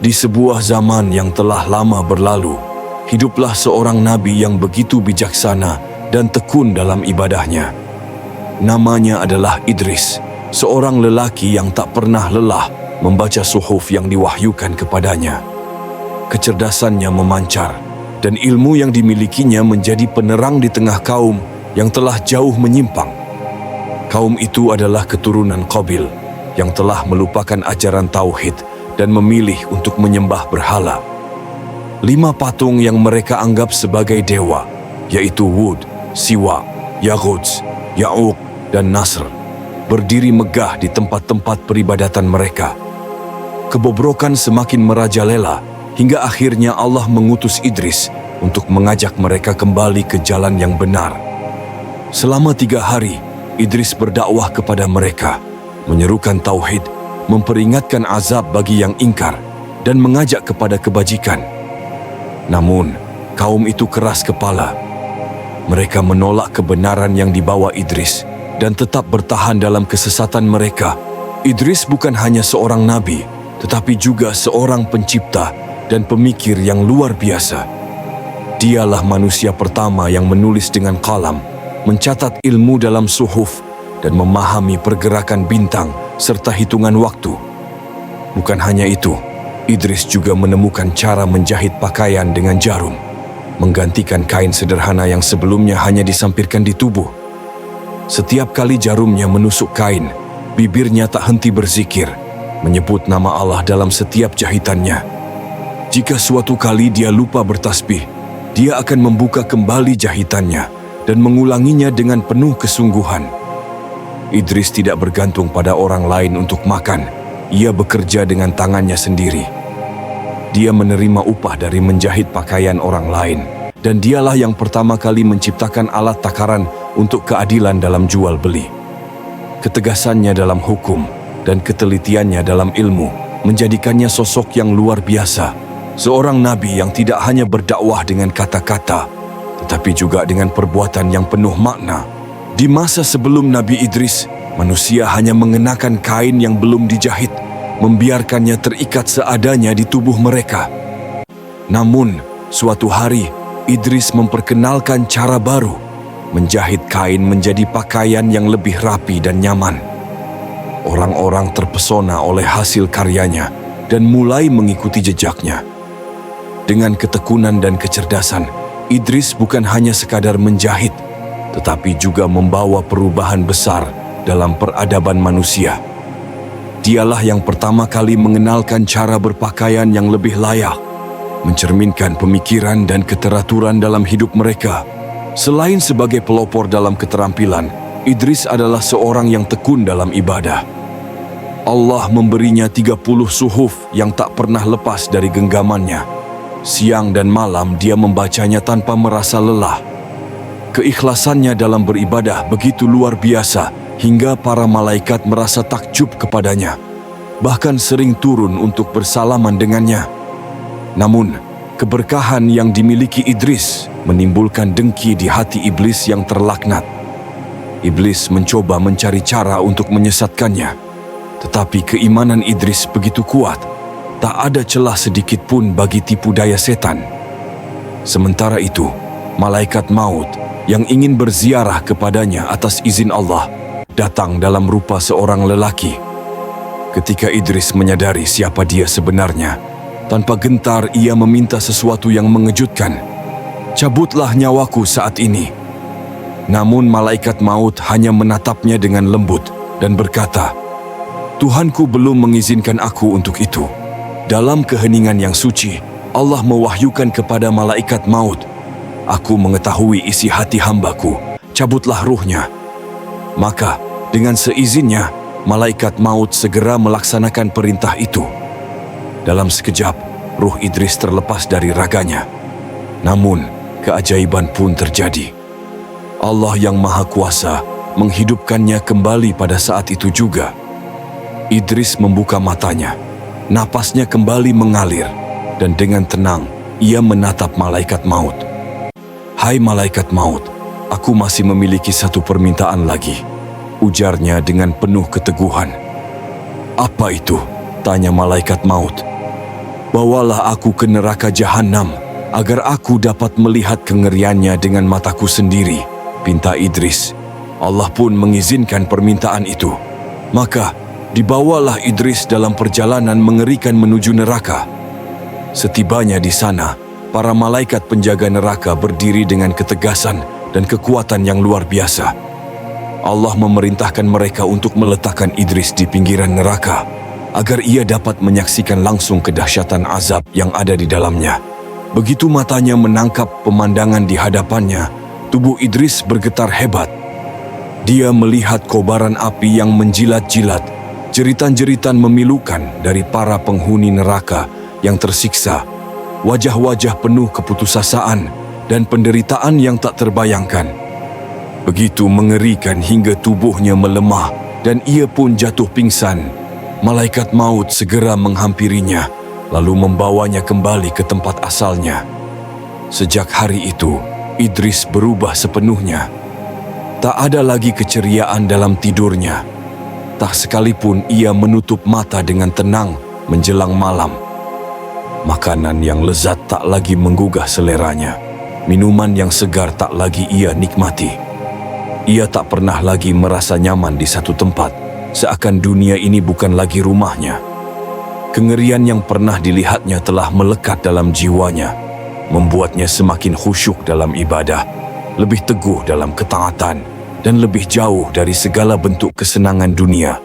Di sebuah zaman yang telah lama berlalu, hiduplah seorang nabi yang begitu bijaksana dan tekun dalam ibadahnya. Namanya adalah Idris, seorang lelaki yang tak pernah lelah membaca suhuf yang diwahyukan kepadanya. Kecerdasannya memancar, dan ilmu yang dimilikinya menjadi penerang di tengah kaum yang telah jauh menyimpang. Kaum itu adalah keturunan Qabil yang telah melupakan ajaran tauhid dan memilih untuk menyembah berhala. 5 patung yang mereka anggap sebagai dewa, yaitu Wud, Siwa, Yaghuz, Ya'uq, dan Nasr, berdiri megah di tempat-tempat peribadatan mereka. Kebobrokan semakin merajalela hingga akhirnya Allah mengutus Idris untuk mengajak mereka kembali ke jalan yang benar. Selama 3 hari, Idris berdakwah kepada mereka, menyerukan tauhid, memperingatkan azab bagi yang ingkar, dan mengajak kepada kebajikan. Namun, kaum itu keras kepala. Mereka menolak kebenaran yang dibawa Idris dan tetap bertahan dalam kesesatan mereka. Idris bukan hanya seorang nabi, tetapi juga seorang pencipta dan pemikir yang luar biasa. Dialah manusia pertama yang menulis dengan kalam, mencatat ilmu dalam suhuf, dan memahami pergerakan bintang serta hitungan waktu. Bukan hanya itu, Idris juga menemukan cara menjahit pakaian dengan jarum, menggantikan kain sederhana yang sebelumnya hanya disampirkan di tubuh. Setiap kali jarumnya menusuk kain, bibirnya tak henti berzikir, menyebut nama Allah dalam setiap jahitannya. Jika suatu kali dia lupa bertasbih, dia akan membuka kembali jahitannya dan mengulanginya dengan penuh kesungguhan. Idris tidak bergantung pada orang lain untuk makan. Ia bekerja dengan tangannya sendiri. Dia menerima upah dari menjahit pakaian orang lain, dan dialah yang pertama kali menciptakan alat takaran untuk keadilan dalam jual beli. Ketegasannya dalam hukum dan ketelitiannya dalam ilmu menjadikannya sosok yang luar biasa. Seorang nabi yang tidak hanya berdakwah dengan kata-kata, tetapi juga dengan perbuatan yang penuh makna. Di masa sebelum Nabi Idris, manusia hanya mengenakan kain yang belum dijahit, membiarkannya terikat seadanya di tubuh mereka. Namun, suatu hari, Idris memperkenalkan cara baru, menjahit kain menjadi pakaian yang lebih rapi dan nyaman. Orang-orang terpesona oleh hasil karyanya dan mulai mengikuti jejaknya. Dengan ketekunan dan kecerdasan, Idris bukan hanya sekadar menjahit, tetapi juga membawa perubahan besar dalam peradaban manusia. Dialah yang pertama kali mengenalkan cara berpakaian yang lebih layak, mencerminkan pemikiran dan keteraturan dalam hidup mereka. Selain sebagai pelopor dalam keterampilan, Idris adalah seorang yang tekun dalam ibadah. Allah memberinya 30 suhuf yang tak pernah lepas dari genggamannya. Siang dan malam dia membacanya tanpa merasa lelah. Keikhlasannya dalam beribadah begitu luar biasa hingga para malaikat merasa takjub kepadanya, bahkan sering turun untuk bersalaman dengannya. Namun, keberkahan yang dimiliki Idris menimbulkan dengki di hati iblis yang terlaknat. Iblis mencoba mencari cara untuk menyesatkannya, tetapi keimanan Idris begitu kuat, tak ada celah sedikit pun bagi tipu daya setan. Sementara itu, malaikat maut yang ingin berziarah kepadanya atas izin Allah datang dalam rupa seorang lelaki. Ketika Idris menyadari siapa dia sebenarnya, tanpa gentar ia meminta sesuatu yang mengejutkan. "Cabutlah nyawaku saat ini." Namun malaikat maut hanya menatapnya dengan lembut dan berkata, "Tuhanku belum mengizinkan aku untuk itu." Dalam keheningan yang suci, Allah mewahyukan kepada malaikat maut, "Aku mengetahui isi hati hambaku, cabutlah ruhnya." Maka, dengan seizinnya, malaikat maut segera melaksanakan perintah itu. Dalam sekejap, ruh Idris terlepas dari raganya. Namun, keajaiban pun terjadi. Allah yang Maha Kuasa menghidupkannya kembali pada saat itu juga. Idris membuka matanya, napasnya kembali mengalir, dan dengan tenang ia menatap malaikat maut. "Hai malaikat maut, aku masih memiliki satu permintaan lagi," ujarnya dengan penuh keteguhan. "Apa itu?" tanya malaikat maut. Bawalah aku ke neraka Jahanam, agar aku dapat melihat kengeriannya dengan mataku sendiri, pinta Idris. Allah pun mengizinkan permintaan itu. Maka, dibawalah Idris dalam perjalanan mengerikan menuju neraka. Setibanya di sana, para malaikat penjaga neraka berdiri dengan ketegasan dan kekuatan yang luar biasa. Allah memerintahkan mereka untuk meletakkan Idris di pinggiran neraka, agar ia dapat menyaksikan langsung kedahsyatan azab yang ada di dalamnya. Begitu matanya menangkap pemandangan di hadapannya, tubuh Idris bergetar hebat. Dia melihat kobaran api yang menjilat-jilat, jeritan-jeritan memilukan dari para penghuni neraka yang tersiksa, wajah-wajah penuh keputusasaan dan penderitaan yang tak terbayangkan. Begitu mengerikan hingga tubuhnya melemah dan ia pun jatuh pingsan. Malaikat maut segera menghampirinya, lalu membawanya kembali ke tempat asalnya. Sejak hari itu, Idris berubah sepenuhnya. Tak ada lagi keceriaan dalam tidurnya. Tak sekalipun ia menutup mata dengan tenang menjelang malam. Makanan yang lezat tak lagi menggugah seleranya. Minuman yang segar tak lagi ia nikmati. Ia tak pernah lagi merasa nyaman di satu tempat, seakan dunia ini bukan lagi rumahnya. Kengerian yang pernah dilihatnya telah melekat dalam jiwanya, membuatnya semakin khusyuk dalam ibadah, lebih teguh dalam ketaatan, dan lebih jauh dari segala bentuk kesenangan dunia.